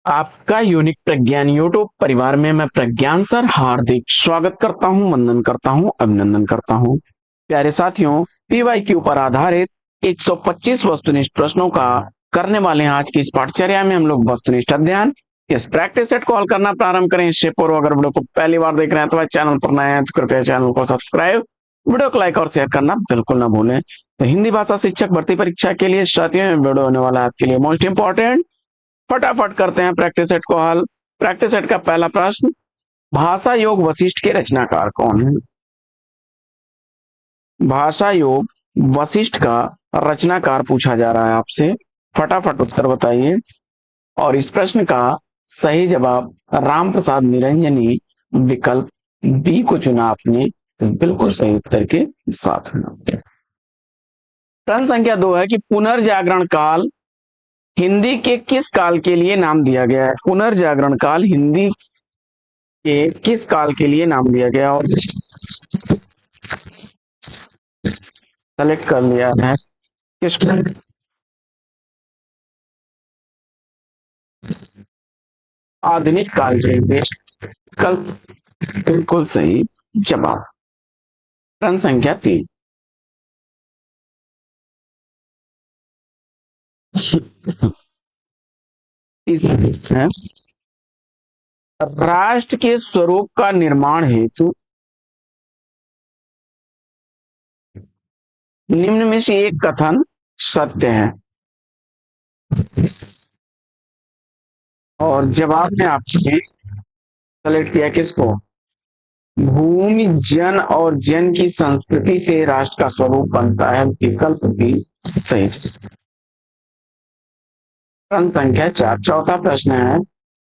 आपका यूनिक प्रज्ञान यूट्यूब परिवार में मैं प्रज्ञान सर हार्दिक स्वागत करता हूं, वंदन करता हूं, अभिनंदन करता हूं। प्यारे साथियों, पीवाईक्यू पर आधारित 125 वस्तुनिष्ठ प्रश्नों का करने वाले हैं आज की इस पाठचर्या में हम लोग वस्तुनिष्ठ अध्ययन। इस प्रैक्टिस सेट कॉल करना प्रारंभ करें। इससे पूर्व अगर वीडियो को पहली बार देख रहे हैं तो चैनल पर नए हैं तो कृपया चैनल को सब्सक्राइब, वीडियो को लाइक और शेयर करना बिल्कुल ना भूलें। तो हिंदी भाषा शिक्षक भर्ती परीक्षा के लिए साथियों वीडियो होने वाला है आपके लिए मोस्ट इंपॉर्टेंट। फटाफट करते हैं प्रैक्टिस सेट को हल। प्रैक्टिस सेट का पहला प्रश्न, भाषा योग वशिष्ठ के रचनाकार कौन है? भाषा योग वशिष्ठ का रचनाकार पूछा जा रहा है आपसे। फटाफट उत्तर बताइए। और इस प्रश्न का सही जवाब राम प्रसाद निरंजनी विकल्प बी को चुना आपने, तो बिल्कुल सही उत्तर के साथ में। प्रश्न संख्या 2 है कि पुनर्जागरण काल हिंदी के किस काल के लिए नाम दिया गया है? पुनर्जागरण काल हिंदी के किस काल के लिए नाम दिया गया? और सेलेक्ट कर लिया है किस आधुनिक काल के लिए। कल बिल्कुल सही जवाब। प्रश्न संख्या 3 है, राष्ट्र के स्वरूप का निर्माण हेतु निम्न में से एक कथन सत्य है। और जवाब में आपने सेलेक्ट किया किसको? भूमि, जन और जन की संस्कृति से राष्ट्र का स्वरूप बनता है। विकल्प भी सही। प्रश्न संख्या 4 चौथा प्रश्न है,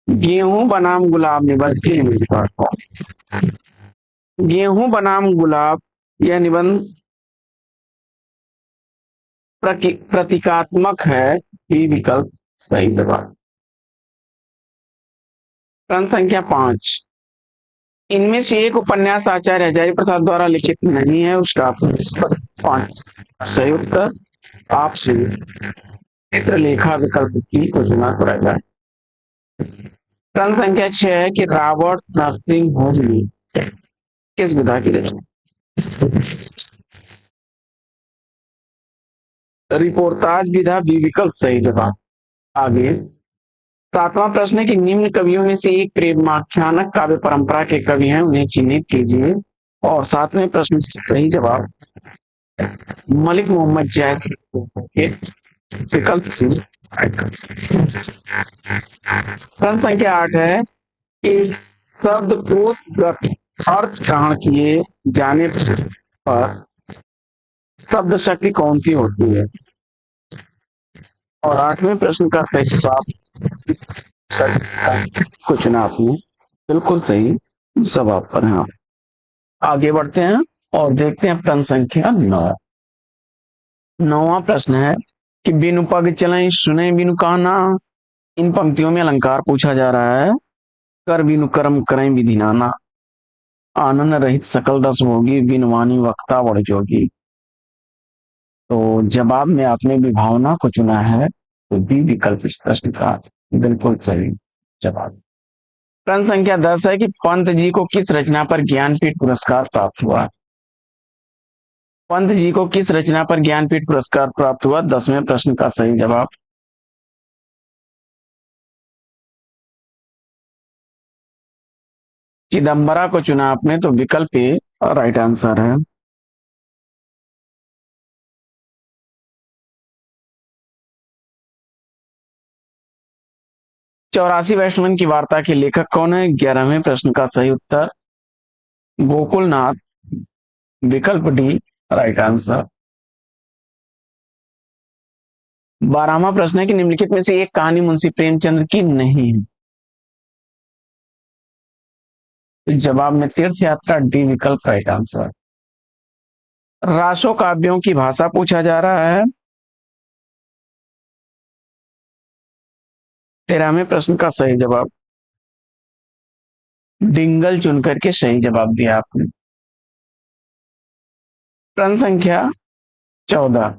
गेहूं बनाम गुलाब निबंध की निबंध। गेहूं बनाम गुलाब यह निबंध प्रतीकात्मक है। बी विकल्प सही जवाब। प्रश्न संख्या 5, इनमें से एक उपन्यास आचार्य हजारी प्रसाद द्वारा लिखित नहीं है। उसका 5 सही उत्तर आपसे चित्रलेखा विकल्प की को चुना पड़ेगा। प्रश्न संख्या 6 है कि रॉबर्ट नर्सिंग होम किस विधा की रचना? रिपोर्टाज विधा बी विकल्प सही जवाब। आगे 7वां प्रश्न है कि निम्न कवियों में से एक प्रेमाख्यानक काव्य परंपरा के कवि हैं, उन्हें चिन्हित कीजिए। और 7वें प्रश्न सही जवाब मलिक मोहम्मद जैसी के विकल्प सी। प्रश्न संख्या 8 है कि शब्द को अर्थ ग्रहण किए जाने पर शब्द शक्ति कौन सी होती है? और 8वें प्रश्न का सही जवाब को चुना आपने, बिल्कुल सही जवाब पर है। आगे बढ़ते हैं और देखते हैं प्रश्न संख्या 9। 9वां प्रश्न है कि बिनु पग चलें सुने बिनु कहना। इन पंक्तियों में अलंकार पूछा जा रहा है। कर बिनु कर्म करें विधि नाना, आनंद रहित सकल रस भोगी, बिनु वाणी वक्ता बड़ जोगी। तो जवाब में आपने विभावना को चुना है, तो बी विकल्प इस प्रश्न का बिल्कुल सही जवाब। प्रश्न संख्या 10 है कि पंत जी को किस रचना पर ज्ञानपीठ पुरस्कार प्राप्त हुआ? पंत जी को किस रचना पर ज्ञानपीठ पुरस्कार प्राप्त हुआ? 10वें प्रश्न का सही जवाब चिदम्बरा को चुना आपने, तो विकल्प ए राइट आंसर है। चौरासी वैष्णवन की वार्ता के लेखक कौन है? 11वें प्रश्न का सही उत्तर गोकुलनाथ, विकल्प डी राइट आंसर। 12वां प्रश्न है कि निम्नलिखित में से एक कहानी मुंशी प्रेमचंद्र की नहीं है। जवाब में तीर्थ यात्रा, डी विकल्प राइट आंसर। रासो काव्यों की भाषा पूछा जा रहा है। 13वें प्रश्न का सही जवाब डिंगल चुनकर के सही जवाब दिया आपने। प्रश्न संख्या 14,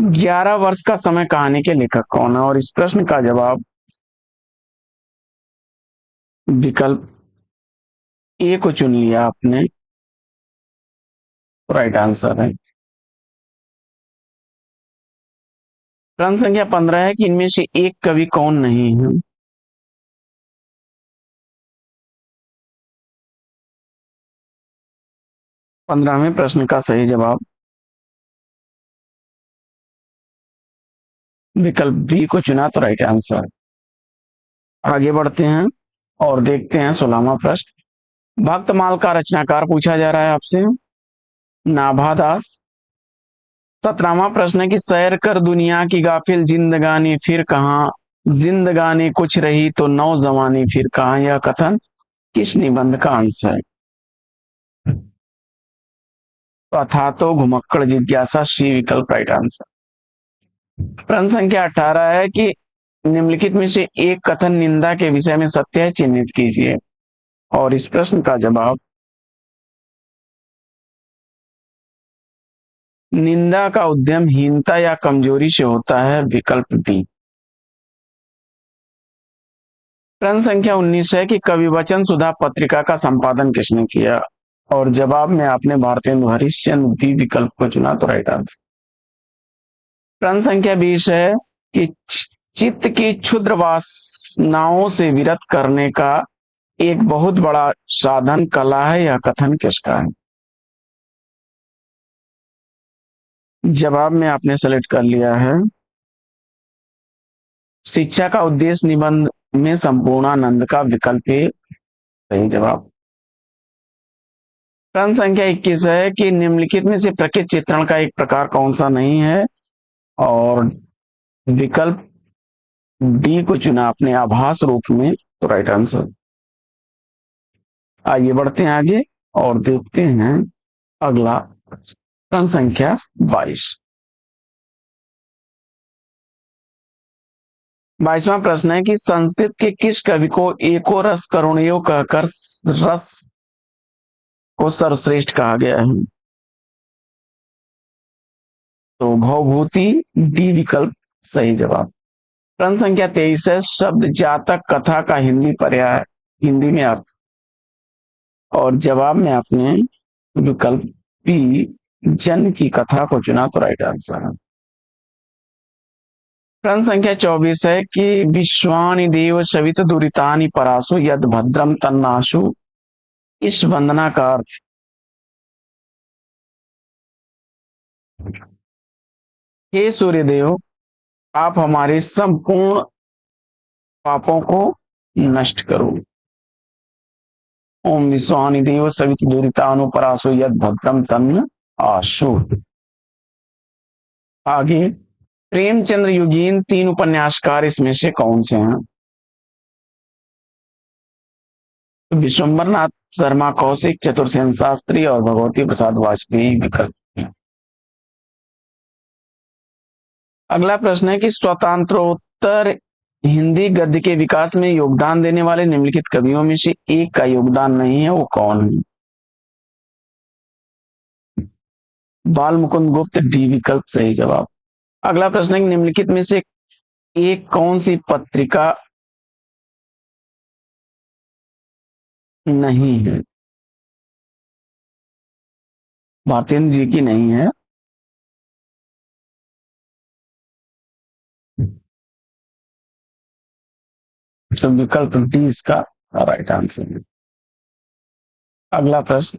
11 वर्ष का समय कहानी के लेखक कौन है? और इस प्रश्न का जवाब विकल्प ए को चुन लिया आपने, राइट आंसर है। प्रश्न संख्या 15 है कि इनमें से एक कवि कौन नहीं है? 15वें प्रश्न का सही जवाब विकल्प बी को चुना, तो राइट आंसर। आगे बढ़ते हैं और देखते हैं 16वां प्रश्न। भक्तमाल का रचनाकार पूछा जा रहा है आपसे, नाभा दास। 17वां प्रश्न है कि सैर कर दुनिया की गाफिल जिंदगानी फिर कहाँ, जिंदगानी कुछ रही तो नौजवानी फिर कहाँ, यह कथन किस निबंध का अंश है? अथा तो घुमक्कड़ जिज्ञासा सी विकल्प राइट आंसर। प्रश्न संख्या 18 है कि निम्नलिखित में से एक कथन निंदा के विषय में सत्य है, चिन्हित कीजिए। और इस प्रश्न का जवाब निंदा का उद्यम हीनता या कमजोरी से होता है, विकल्प डी। प्रश्न संख्या 19 है कि कवि वचन सुधा पत्रिका का संपादन किसने किया? और जवाब में आपने भारतेंदु हरिश्चंद्र बी विकल्प को चुना, तो राइट आंसर। प्रश्न संख्या 20 है कि चित्त की क्षुद्र वासनाओं से विरत करने का एक बहुत बड़ा साधन कला है, यह कथन किसका है? जवाब में आपने सेलेक्ट कर लिया है शिक्षा का उद्देश्य निबंध में संपूर्णानंद का, विकल्प ए सही जवाब। प्रश्न संख्या 21 है कि निम्नलिखित में से प्रकृति चित्रण का एक प्रकार कौन सा नहीं है? और विकल्प डी को चुना आपने, आभास रूप में, तो राइट आंसर। आइए बढ़ते हैं आगे और देखते हैं अगला प्रश्न संख्या 22। 22वां प्रश्न है कि संस्कृत के किस कवि को एको रस करुणयो कहकर रस को सर्वश्रेष्ठ कहा गया है? तो भवभूति डी विकल्प सही जवाब। प्रश्न संख्या 23 है शब्द जातक कथा का हिंदी पर्याय, हिंदी में अर्थ। और जवाब में आपने विकल्प बी जन की कथा को चुना, तो राइट आंसर है। प्रश्न संख्या 24 है कि विश्वानि देव सवित दुरितानि परासु यद भद्रम तन्नाशु, इस वंदना का अर्थ। हे सूर्यदेव, आप हमारे संपूर्ण पापों को नष्ट करो। ओम विश्वानि देव सवित दुरितानु परासु यद भद्रम तन्न आशु। आगे प्रेमचंद्र युगीन 3 उपन्यासकार इसमें से कौन से हैं? विश्वंबर नाथ शर्मा कौशिक, चतुर्सेन शास्त्री और भगवती प्रसाद वाजपेयी विकल्प। अगला प्रश्न है कि स्वतंत्रोत्तर हिंदी गद्य के विकास में योगदान देने वाले निम्नलिखित कवियों में से एक का योगदान नहीं है, वो कौन है? बाल मुकुंद गुप्त डी विकल्प सही जवाब। अगला प्रश्न है कि निम्नलिखित में से एक कौन सी पत्रिका नहीं है? भारतेंद्र जी की नहीं है, तो विकल्प डी इसका राइट आंसर है। अगला प्रश्न,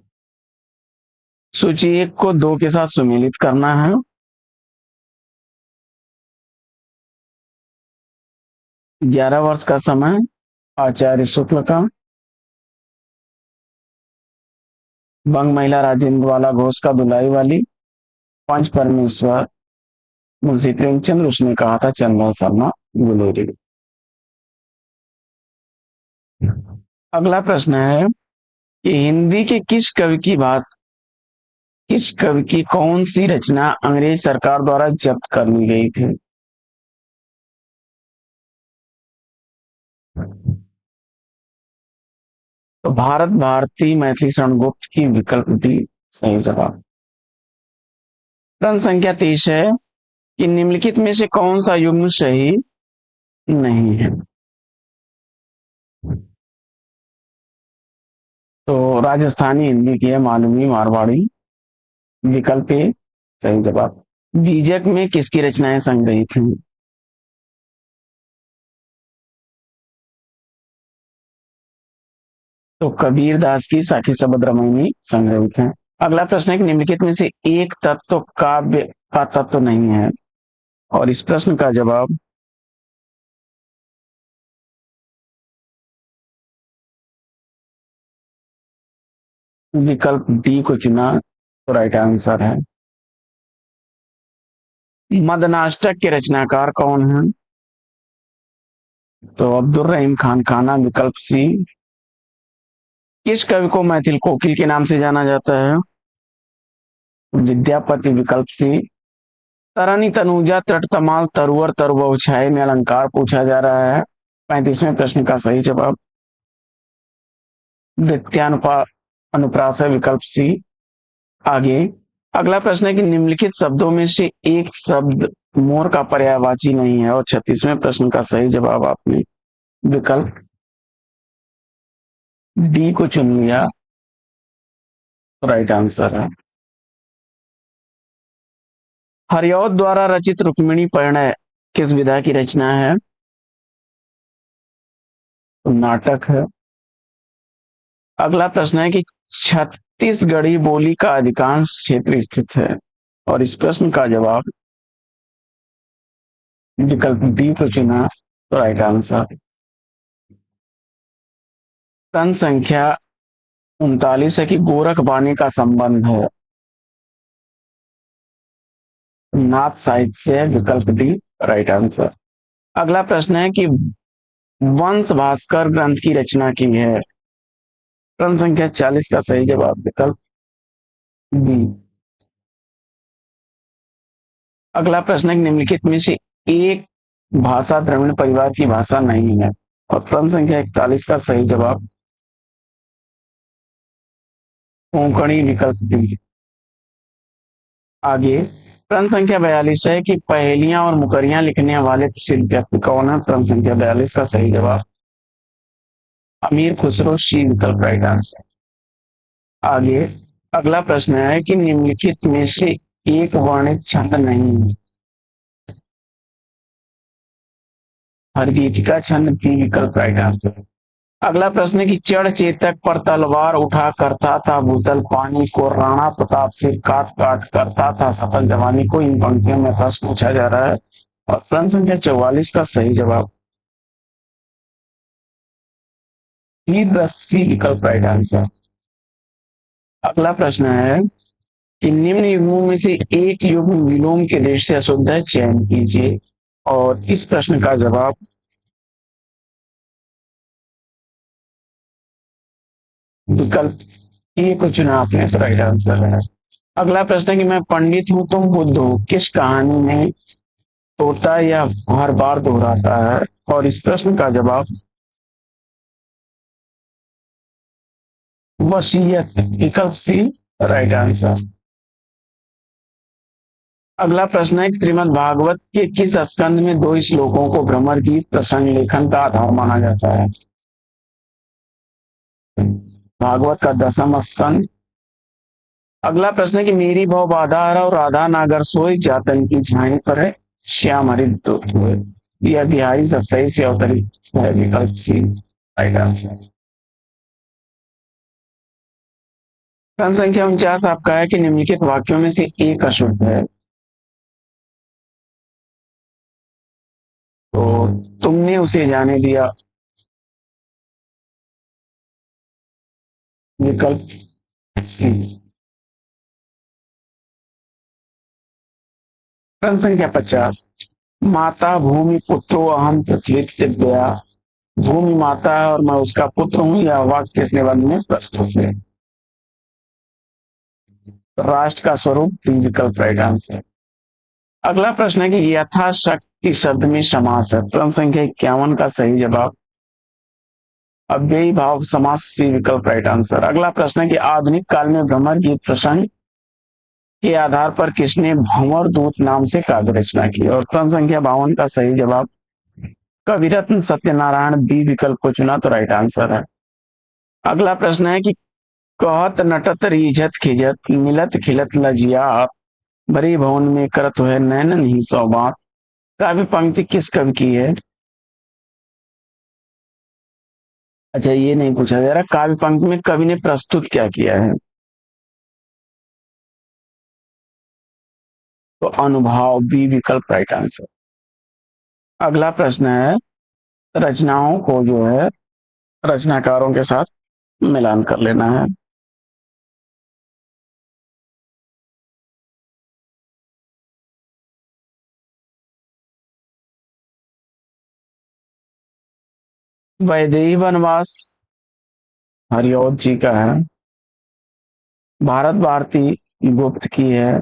सूची 1 को 2 के साथ सुमेलित करना है। 11 वर्ष का समय आचार्य शुक्ल का, बंग महिला राजेंद्र वाला घोष का दुलाई वाली, पंच परमेश्वर मुंशी प्रेमचंद्र, उसने कहा था चंद्र शर्मा गुलेरी। अगला प्रश्न है कि हिंदी के किस कवि की कौन सी रचना अंग्रेज सरकार द्वारा जब्त कर ली गई थी? तो भारत भारती मैथिली शरण गुप्त की, विकल्प डी सही जवाब। प्रश्न संख्या 23 है कि निम्नलिखित में से कौन सा युग्म सही नहीं है। तो राजस्थानी हिंदी की है, मालूमी मारवाड़ी विकल्प ए सही जवाब। बीजक में किसकी रचनाएं संग्रहित हैं। तो कबीर दास की साखी शबद रामायणी संग्रहित है। अगला प्रश्न है कि निम्नलिखित में से एक तत्व काव्य का तत्व नहीं है, और इस प्रश्न का जवाब विकल्प डी को चुना तो राइट आंसर है। मदनाष्टक के रचनाकार कौन है। तो अब्दुल रहीम खान खाना विकल्प सी। किस कवि को मैथिल कोकिल के नाम से जाना जाता है। विद्यापति विकल्प सी। तरनी तनुजा तट तमाल तरुवर तरुव छाये में अलंकार पूछा जा रहा है। 35वें प्रश्न का सही जवाब वृत्यानुपा अनुप्रास है विकल्प सी। आगे अगला प्रश्न है कि निम्नलिखित शब्दों में से एक शब्द मोर का पर्यायवाची नहीं है, और 36वें प्रश्न का सही जवाब आपने विकल्प डी को चुन लिया, राइट आंसर है। हरिऔध द्वारा रचित रुक्मिणी परिणय किस विधा की रचना है। तो नाटक है। अगला प्रश्न है कि छत्तीसगढ़ी बोली का अधिकांश क्षेत्र स्थित है, और इस प्रश्न का जवाब विकल्प डी को चुना तो राइट आंसर। प्रश्न संख्या 39 है कि गोरख बानी का संबंध है नाथ साहित्य से, विकल्प डी राइट आंसर। अगला प्रश्न है कि वंश भास्कर ग्रंथ की रचना की है। प्रश्न संख्या 40 का सही जवाब विकल्प बी। अगला प्रश्न है कि निम्नलिखित में से एक भाषा द्रविड़ परिवार की भाषा नहीं है, और प्रश्न संख्या 41 का सही जवाब कोंकणी विकल्प डी। आगे प्रश्न संख्या 42 है कि पहेलियां और मुकरियां लिखने वाले प्रसिद्ध व्यक्ति कौन है। प्रश्न संख्या 42 का सही जवाब अमीर खुसरो, सी विकल्प राइट आंसर। आगे अगला प्रश्न है कि निम्नलिखित में से एक वर्णित छंद नहीं है। हरगीत का छंद बी विकल्प राइट आंसर। अगला प्रश्न है कि चढ़ चेतक पर तलवार उठा करता था भूतल पानी को राणा प्रताप से काट काट करता था सफल जवानी को, इन पंक्तियों में प्रश्न पूछा जा रहा है, और प्रश्न संख्या 44 का सही जवाब सी विकल्प राइट आंसर। अगला प्रश्न है कि निम्न युग्मों में से एक युग्म विलोम के देश से अशुद्ध है, चयन कीजिए, और इस प्रश्न का जवाब विकल्प ए को चुना आपने तो राइट आंसर है। अगला प्रश्न है कि मैं पंडित हूं तुम बुद्ध हो किस कहानी में तोता यह हर बार दोहराता है, और इस प्रश्न का जवाब वसीयत विकल्प सी राइट आंसर। अगला प्रश्न है श्रीमद् भागवत के किस स्कंद में 2 श्लोकों को भ्रमर गीत प्रसंग लेखन का आधार माना जाता है। भागवत का 10वां स्कंद। अगला प्रश्न है कि मेरी भव बाधा हरा और राधा नागर सोई जातन की झाई पर है श्याम हरित हुए, यह बिहारी सब सही से अवतरित है विकल्प सी राइट आंसर। प्रश्न संख्या 49 आपका है कि निम्नलिखित वाक्यों में से एक अशुद्ध है। तो तुमने उसे जाने दिया विकल्प सी। प्रश्न संख्या 50 माता भूमि पुत्रो अहम प्रचलित दिव्या, भूमि माता है और मैं उसका पुत्र हूं, यह वाक्य किस निबंध में प्रस्तुत है। राष्ट्र का स्वरूप डी विकल्प राइट आंसर। अगला प्रश्न है कि यथाशक्ति शब्द में समास है। प्रश्न संख्या 51 का सही जवाब अव्ययी भाव समास सी विकल्प राइट आंसर। अगला प्रश्न है कि आधुनिक काल में भ्रमर गीत प्रसंग के आधार पर किसने भंवर दूत नाम से काव्य रचना की? और प्रश्न संख्या 52 का सही जवाब कविरत्न सत्यनारायण बी विकल्प को चुना तो राइट आंसर है। अगला प्रश्न है कि कहत नटत रीझत खिजत मिलत खिलत लजियात बड़ी भवन में करत हुए नैनन ही सौगात। काव्य पंक्ति किस कवि की है? अच्छा, ये नहीं पूछा जा रहा। काव्य पंक्ति में कवि ने प्रस्तुत क्या किया है? तो अनुभव बी विकल्प राइट आंसर। अगला प्रश्न है, रचनाओं को जो है रचनाकारों के साथ मिलान कर लेना है। वैदेही वनवास हरिऔध जी का है। भारत भारती गुप्त की है।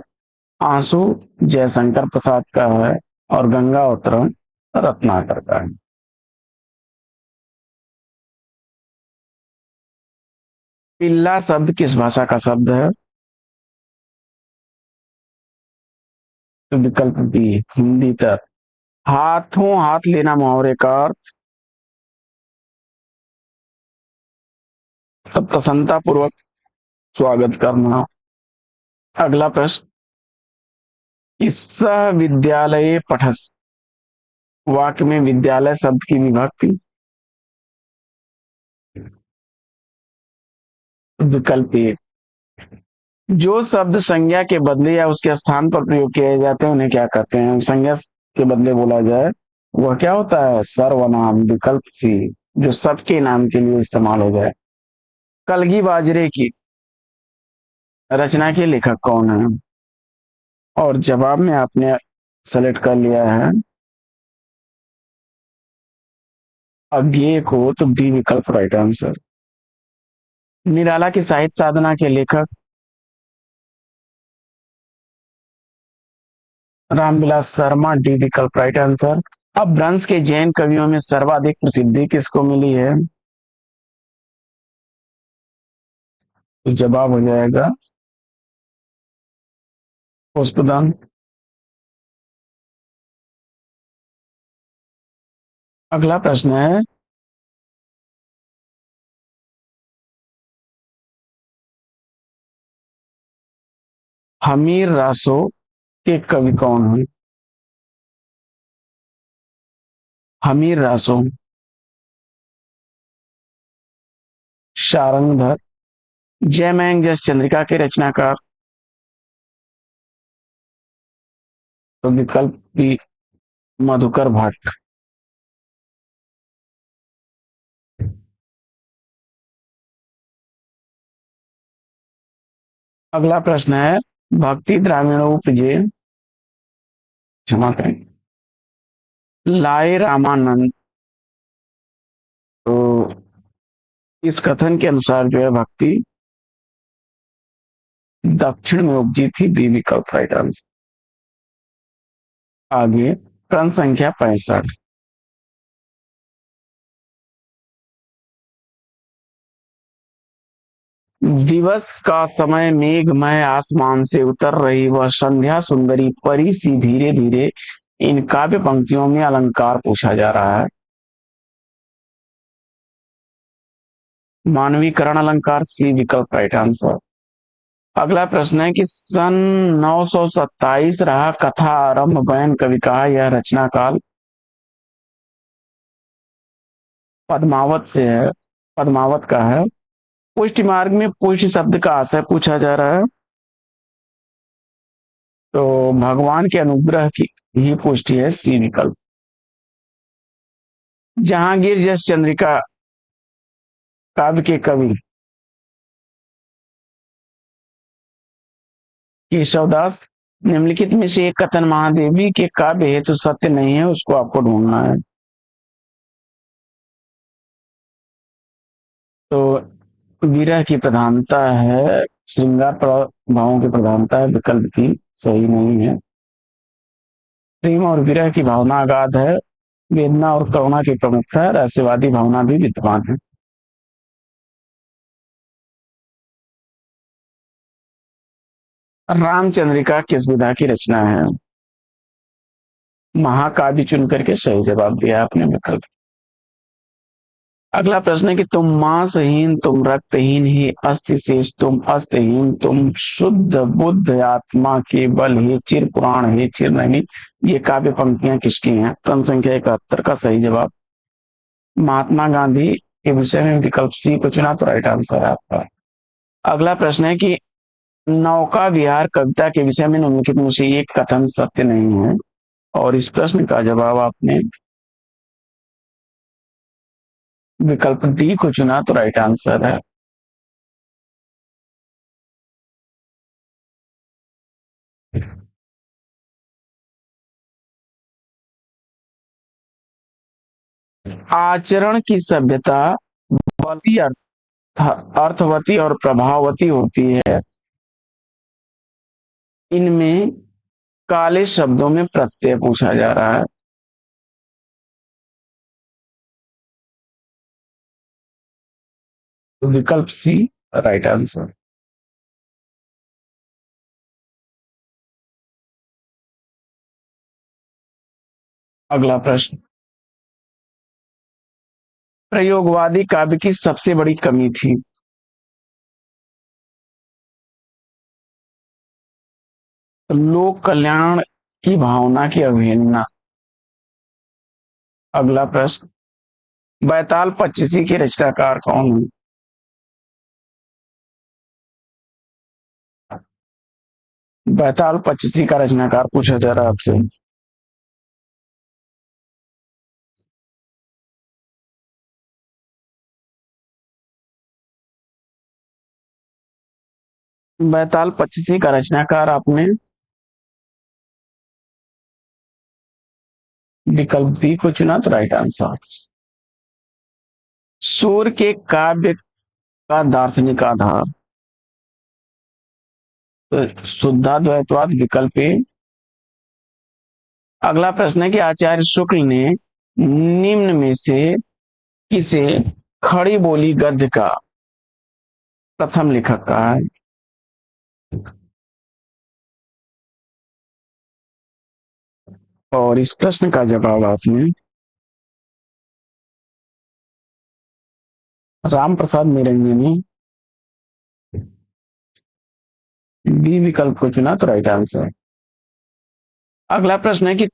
आंसू जयशंकर प्रसाद का है। और गंगा उत्तरम रत्नाकर का है। पिल्ला शब्द किस भाषा का शब्द है? तो विकल्प बी हिंदी तक। हाथों हाथ लेना मुहावरे का अर्थ तो प्रसन्नता पूर्वक स्वागत करना। अगला प्रश्न, इस विद्यालय पठस वाक्य में विद्यालय शब्द की विभक्ति। विकल्प ए, जो शब्द संज्ञा के बदले या उसके स्थान पर प्रयोग किए जाते हैं उन्हें क्या कहते हैं? संज्ञा के बदले बोला जाए वह क्या होता है? सर्वनाम। विकल्प सी, जो सबके नाम के लिए इस्तेमाल हो जाए। कलगी बाजरे की रचना के लेखक कौन है? और जवाब में आपने सेलेक्ट कर लिया है अज्ञेय को, तो बी विकल्प राइट आंसर। निराला की साहित्य साधना के लेखक रामविलास शर्मा, डी विकल्प राइट आंसर। अब भ्रंश के जैन कवियों में सर्वाधिक प्रसिद्धि किसको मिली है? तो जवाब हो जाएगा पुष्पदम। अगला प्रश्न है, हमीर रासो के कवि कौन है? हमीर रासो, शारंगधर, जयमंग जस चंद्रिका के रचनाकार। तो विकल्प बी मधुकर भट्ट। अगला प्रश्न है, भक्ति द्राविणों उपजे, क्षमा करें, लाए रामानंद। तो इस कथन के अनुसार जो है भक्ति दक्षिण में उपजी थी, बी विकल्प राइट आंसर। आगे प्रश्न संख्या 65, दिवस का समय मेघमय आसमान से उतर रही वह संध्या सुंदरी परी सी धीरे धीरे, इन काव्य पंक्तियों में अलंकार पूछा जा रहा है। मानवीकरण अलंकार, सी विकल्प राइट आंसर। अगला प्रश्न है कि सन 927 रहा कथा आरंभ बयान कवि का यह रचना काल पद्मावत से है, पद्मावत का है। पुष्टि मार्ग में पुष्टि शब्द का आशय पूछा जा रहा है। तो भगवान के अनुग्रह की ही पुष्टि है, सी विकल्प। जहांगीर जस चंद्रिका काव्य के कवि केशवदास। निम्नलिखित में से एक कथन महादेवी के काव्य हेतु सत्य नहीं है, उसको आपको ढूंढना है। तो विरह की प्रधानता है, श्रृंगार भावों की प्रधानता है, विकल्प की सही नहीं है। प्रेम और विरह की भावना अगाध है, वेदना और करुणा की प्रमुखता है, रहस्यवादी भावना भी विद्यमान है। रामचंद्रिका किस विधा की रचना है? महाकाव्य चुन करके सही जवाब दिया आपने विकल्प। अगला प्रश्न है कि तुम मांसहीन, तुम रक्तहीन ही अस्थि शेष, तुम अस्तहीन, तुम शुद्ध बुद्ध आत्मा के बल हे चिर पुराण हे चिर नैनी, ये काव्य पंक्तियां किसकी हैं? प्रश्न संख्या 71 का सही जवाब महात्मा गांधी के विषय में विकल्प सी को चुना, तो राइट आंसर है आपका। अगला प्रश्न है कि नौका विहार कविता के विषय में निम्नलिखित में से एक कथन सत्य नहीं है, और इस प्रश्न का जवाब आपने विकल्प डी को चुना, तो राइट आंसर है। आचरण की सभ्यता बलवती, अर्थवती और प्रभाववती होती है। इनमें काले शब्दों में प्रत्यय पूछा जा रहा है। तो विकल्प सी राइट आंसर। अगला प्रश्न, प्रयोगवादी काव्य की सबसे बड़ी कमी थी? लोक कल्याण की भावना की अवहेलना। अगला प्रश्न, बैताल पच्चीसी के रचनाकार कौन है? बैताल पच्चीसी का रचनाकार पूछा जा रहा है आपसे। बैताल पच्चीसी का रचनाकार आपने विकल्प बी को चुना, तो राइट आंसर। सूर्य के काव्य का दार्शनिक आधार? तो शुद्धाद्वैतवाद, विकल्प ए। अगला प्रश्न है कि आचार्य शुक्ल ने निम्न में से किसे खड़ी बोली गद्य का प्रथम लेखक कहा है? और इस प्रश्न का जवाब आपने राम प्रसाद निरंजनी, बी विकल्प को चुना, तो राइट आंसर। अगला प्रश्न है कि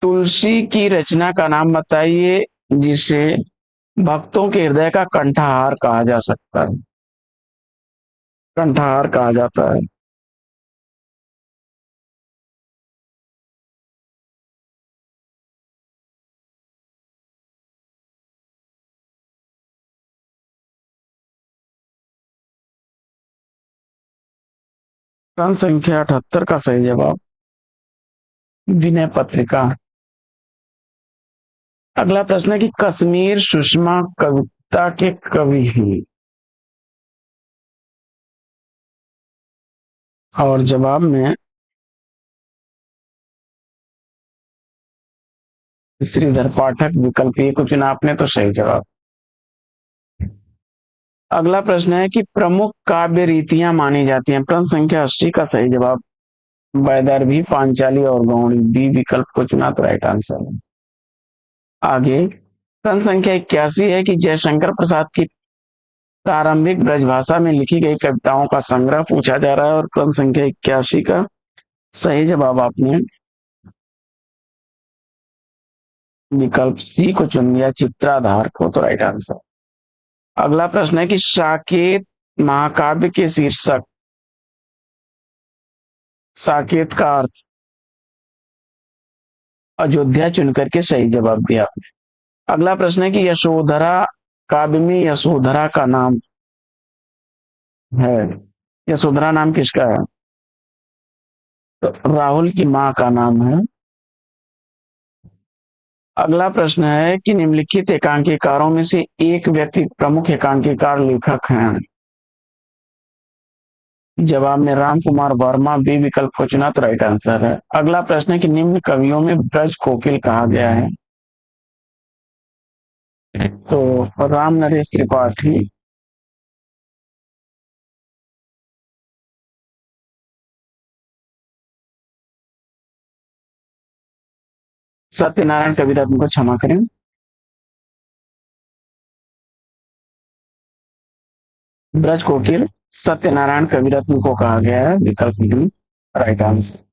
तुलसी की रचना का नाम बताइए जिसे भक्तों के हृदय का कंठहार कहा जा सकता है। कंठहार कहा जाता है। प्रश्न संख्या 78 का सही जवाब विनय पत्रिका। अगला प्रश्न है कि कश्मीर सुषमा कविता के कवि हैं, और जवाब में श्रीधर पाठक, विकल्प ए को चुना आपने, तो सही जवाब। अगला प्रश्न है कि प्रमुख काव्य रीतियां मानी जाती हैं। प्रश्न संख्या 80 का सही जवाब वैदर्भी, पांचाली और गौड़ी, बी विकल्प को चुना, तो राइट आंसर है। आगे प्रश्न संख्या 81 है कि जयशंकर प्रसाद की प्रारंभिक ब्रजभाषा में लिखी गई कविताओं का संग्रह पूछा जा रहा है, और प्रश्न संख्या 81 का सही जवाब आपने विकल्प सी को चुन लिया, चित्राधार को, तो राइट आंसर। अगला प्रश्न है कि साकेत महाकाव्य के शीर्षक, साकेत का अर्थ अयोध्या चुन करके सही जवाब दिया। अगला प्रश्न है कि यशोधरा काव्य में यशोधरा का नाम है, यशोधरा नाम किसका है? तो राहुल की मां का नाम है। अगला प्रश्न है कि निम्नलिखित एकांकीकारों में से एक व्यक्ति प्रमुख एकांकीकार लेखक हैं। जवाब में राम कुमार वर्मा, बी विकल्प को चुना, तो राइट आंसर है। अगला प्रश्न है कि निम्न कवियों में ब्रज कोकिल कहा गया है। तो राम नरेश त्रिपाठी, सत्यनारायण कविरत्न को क्षमा करें। ब्रज कोकिल सत्यनारायण कविरत्न को कहा गया है, विकल्प डी राइट आंसर।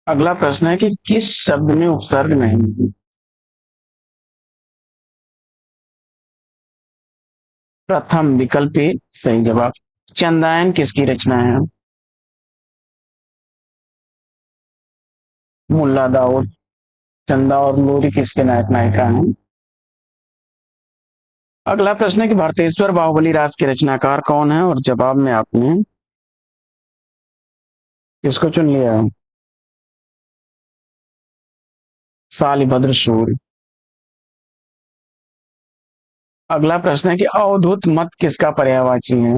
अगला प्रश्न है कि किस शब्द में उपसर्ग नहीं है? प्रथम विकल्प ए सही जवाब। चंदायन किसकी रचना है? मुल्ला दाऊद। चंदा और लोरी किसके नायक नायिका हैं? अगला प्रश्न है कि भारतेश्वर बाहुबली राज के रचनाकार कौन है? और जवाब में आपने किसको चुन लिया है? शालिभद्र सूर्य। अगला प्रश्न है कि अवधूत मत किसका पर्यायवाची है?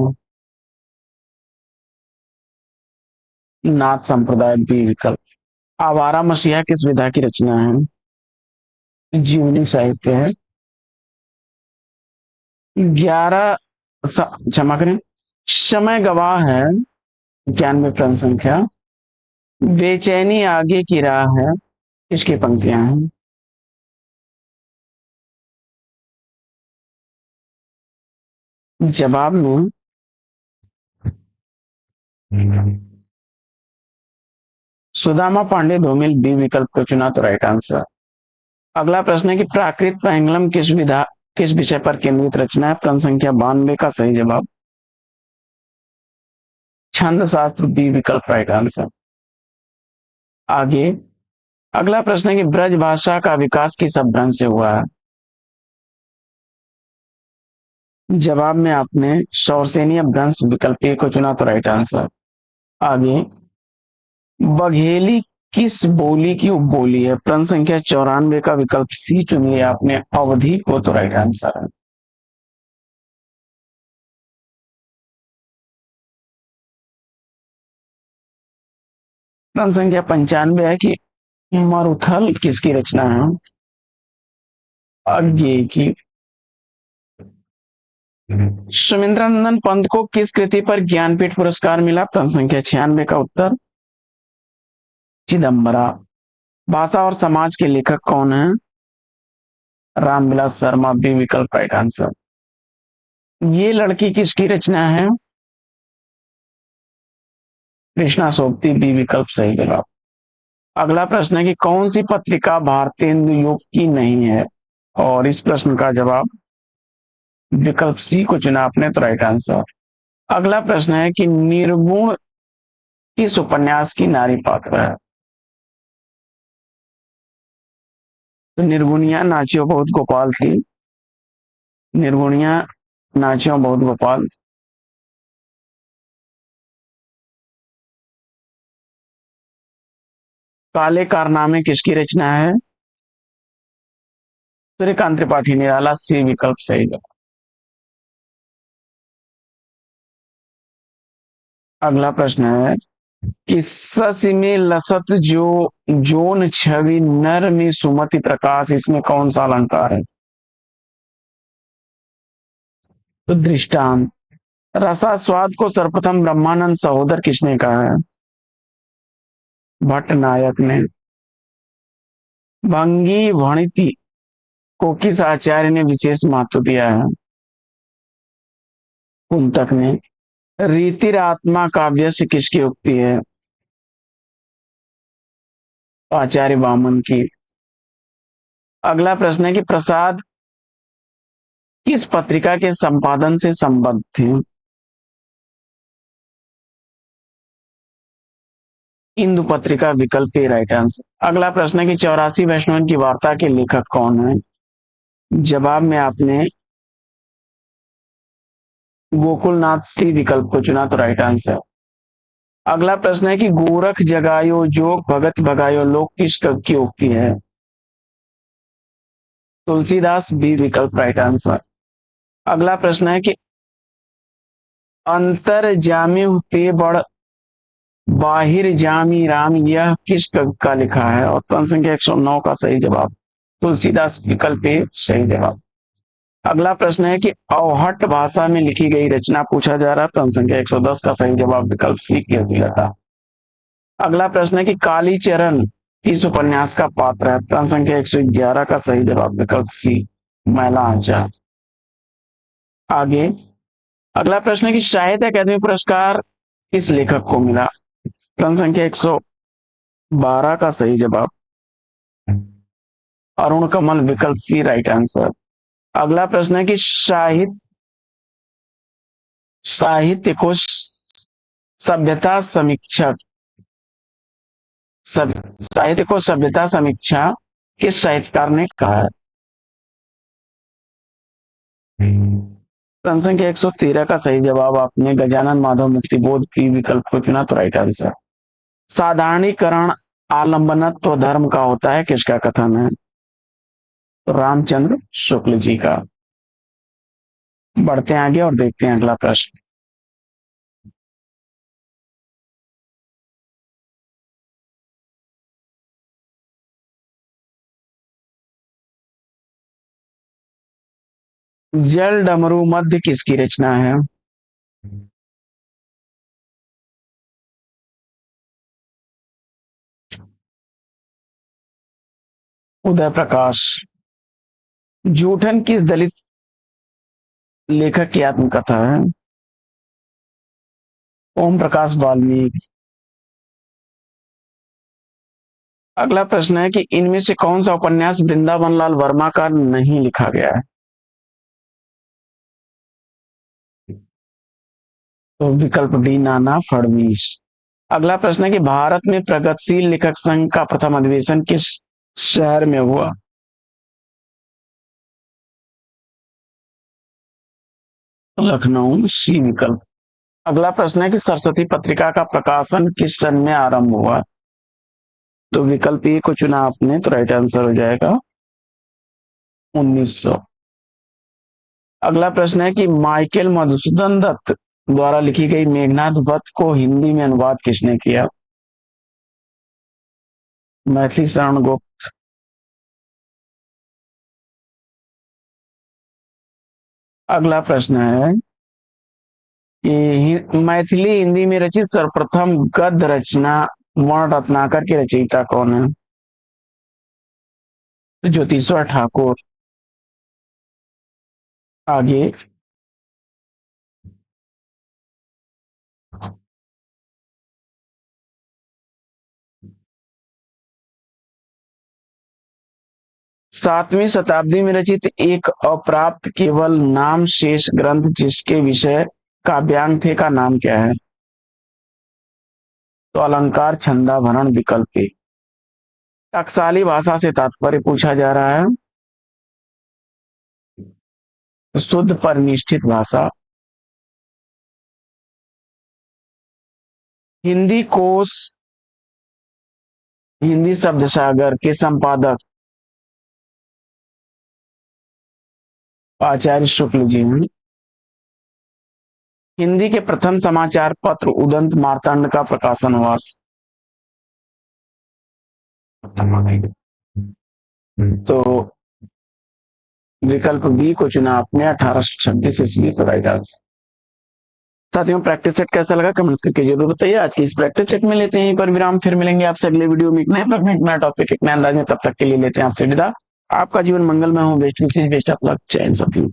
नाथ संप्रदाय बी विकल्प। आवारा मसीहा किस विधा की रचना है? जीवनी साहित्य है। 11 क्षमा करें, समय गवाह है 91 प्रश्न संख्या। बेचैनी आगे की राह है किसकी पंक्तियां हैं? जवाब में सुदामा पांडे धूमिल बी विकल्प को चुना तो राइट आंसर। अगला प्रश्न है कि प्राकृत पैंगलम किस विषय पर केंद्रित रचना है? प्रश्न संख्या 92 का सही जवाब छंद शास्त्र बी विकल्प राइट आंसर। आगे अगला प्रश्न है कि ब्रज भाषा का विकास किस अपभ्रंश से हुआ है? जवाब में आपने शौरसेनी अपभ्रंश विकल्प ए को चुना तो राइट आंसर। आगे बघेली किस बोली की उपबोली है? प्रश्न संख्या 94 का विकल्प सी चुनिए आपने, अवधि को तो राइट आंसर है। प्रश्न संख्या 95 है कि मरुथल किसकी रचना है? अज्ञेय की। सुमित्रानंदन पंत को किस कृति पर ज्ञानपीठ पुरस्कार मिला? प्रश्न संख्या 96 का उत्तर चिदम्बरा। भाषा और समाज के लेखक कौन है? रामविलास शर्मा बी विकल्प राइट आंसर। ये लड़की किसकी रचना है? कृष्णा सोबती बी विकल्प सही जवाब। अगला प्रश्न है कि कौन सी पत्रिका भारतेंदु युग की नहीं है? और इस प्रश्न का जवाब विकल्प सी को चुना आपने तो राइट आंसर। अगला प्रश्न है कि निर्गुण किस उपन्यास की नारी पात्र है? तो निर्गुणिया नाचियो बहुत गोपाल थी। निर्गुणिया नाचियो बहुत गोपाल। काले कारनामे किसकी रचना है? सूर्यकांत त्रिपाठी निराला सी विकल्प सही जवाब। अगला प्रश्न है कि सस में लसत जो जोन छवि नर में सुमति प्रकाश, इसमें कौन सा अलंकार है? तो दृष्टांत। रसा स्वाद को सर्वप्रथम ब्रह्मानंद सहोदर किसने कहा है? भट्ट नायक ने। भंगी भणिति को किस आचार्य ने विशेष महत्व दिया है? कुंतक ने। रीतिरात्मा काव्य से किसकी उक्ति है? आचार्य वामन की। अगला प्रश्न है कि प्रसाद किस पत्रिका के संपादन से संबद्ध थे? इंदु पत्रिका विकल्प ए राइट आंसर। अगला प्रश्न है कि 84 वैष्णव की वार्ता के लेखक कौन है? जवाब में आपने गोकुलनाथ सी विकल्प को चुना तो राइट आंसर। अगला प्रश्न है कि गोरख जगायो जोग भगत भगायो लोक किस कवि की उक्ति है? तुलसीदास बी विकल्प राइट आंसर। अगला प्रश्न है कि अंतर जामी ते बड़ बाहिर जामी राम, यह किस कवि का लिखा है? और प्रश्न संख्या 109 का सही जवाब तुलसीदास विकल्प ए सही जवाब। अगला प्रश्न है कि अवहट भाषा में लिखी गई रचना पूछा जा रहा है। प्रश्न संख्या 110 का सही जवाब विकल्प सी किया दिया था। अगला प्रश्न है कि कालीचरण किस उपन्यास का पात्र है। प्रश्न संख्या 111 का सही जवाब विकल्प सी मैला आंचल। आगे अगला प्रश्न है कि साहित्य अकादमी पुरस्कार किस लेखक को मिला। प्रश्न संख्या 112 का सही जवाब अरुण कमल विकल्प सी राइट आंसर। अगला प्रश्न है कि साहित्य को सभ्यता समीक्षक साहित्य को सभ्यता समीक्षा किस साहित्यकार ने कहा है। प्रश्न संख्या 113 का सही जवाब आपने गजानन माधव मित्री बोध की विकल्प को चुना तो राइट आंसर। साधारणीकरण आलंबनत्व धर्म का होता है किसका कथन है। तो रामचंद्र शुक्ल जी का। बढ़ते हैं आगे और देखते हैं अगला प्रश्न। जल डमरू मध्य किसकी रचना है। उदय प्रकाश। जूठन किस दलित लेखक की आत्मकथा है। ओम प्रकाश वाल्मीकि। अगला प्रश्न है कि इनमें से कौन सा उपन्यास वृंदावन लाल वर्मा का नहीं लिखा गया है। तो विकल्प डी नाना फडणवीस। अगला प्रश्न है कि भारत में प्रगतिशील लेखक संघ का प्रथम अधिवेशन किस शहर में हुआ। लखनऊ सी विकल्प। अगला प्रश्न है कि सरस्वती पत्रिका का प्रकाशन किस सन में आरंभ हुआ। तो विकल्प ए को चुना आपने तो राइट आंसर हो जाएगा 1900। अगला प्रश्न है कि माइकल मधुसूदन दत्त द्वारा लिखी गई मेघनाथ वध को हिंदी में अनुवाद किसने किया। मैथिली शरण गुप्त। अगला प्रश्न है कि मैथिली हिंदी में रचित सर्वप्रथम गद्य रचना वर्ण रत्नाकर की रचयिता कौन है। तो ज्योतिश्वर ठाकुर। आगे 7वीं शताब्दी में रचित एक अप्राप्त केवल नाम शेष ग्रंथ जिसके विषय काव्यांग थे का नाम क्या है। तो अलंकार छंदाभरण विकल्प ए। टकसाली भाषा से तात्पर्य पूछा जा रहा है। शुद्ध परिनिष्ठित भाषा। हिंदी कोश हिंदी शब्द सागर के संपादक आचार्य शुक्ल जी हैं। हिंदी के प्रथम समाचार पत्र उदंत मार्तंड का प्रकाशन वर्ष। तो विकल्प बी को चुना आपने 1826 ईस्वी पर राइट आंसर। साथियों प्रैक्टिस सेट कैसा लगा कमेंट्स करके जरूर बताइए। आज की इस प्रैक्टिस सेट में लेते हैं एक और विराम, फिर मिलेंगे आपसे अगले वीडियो में एक नए प्रश्न एक नया टॉपिक एक नए अंदाज में। तब तक के लिए लेते हैं आपसे विदा। आपका जीवन मंगलमय हो। Best wishes best of luck. जय हिंद साथियों।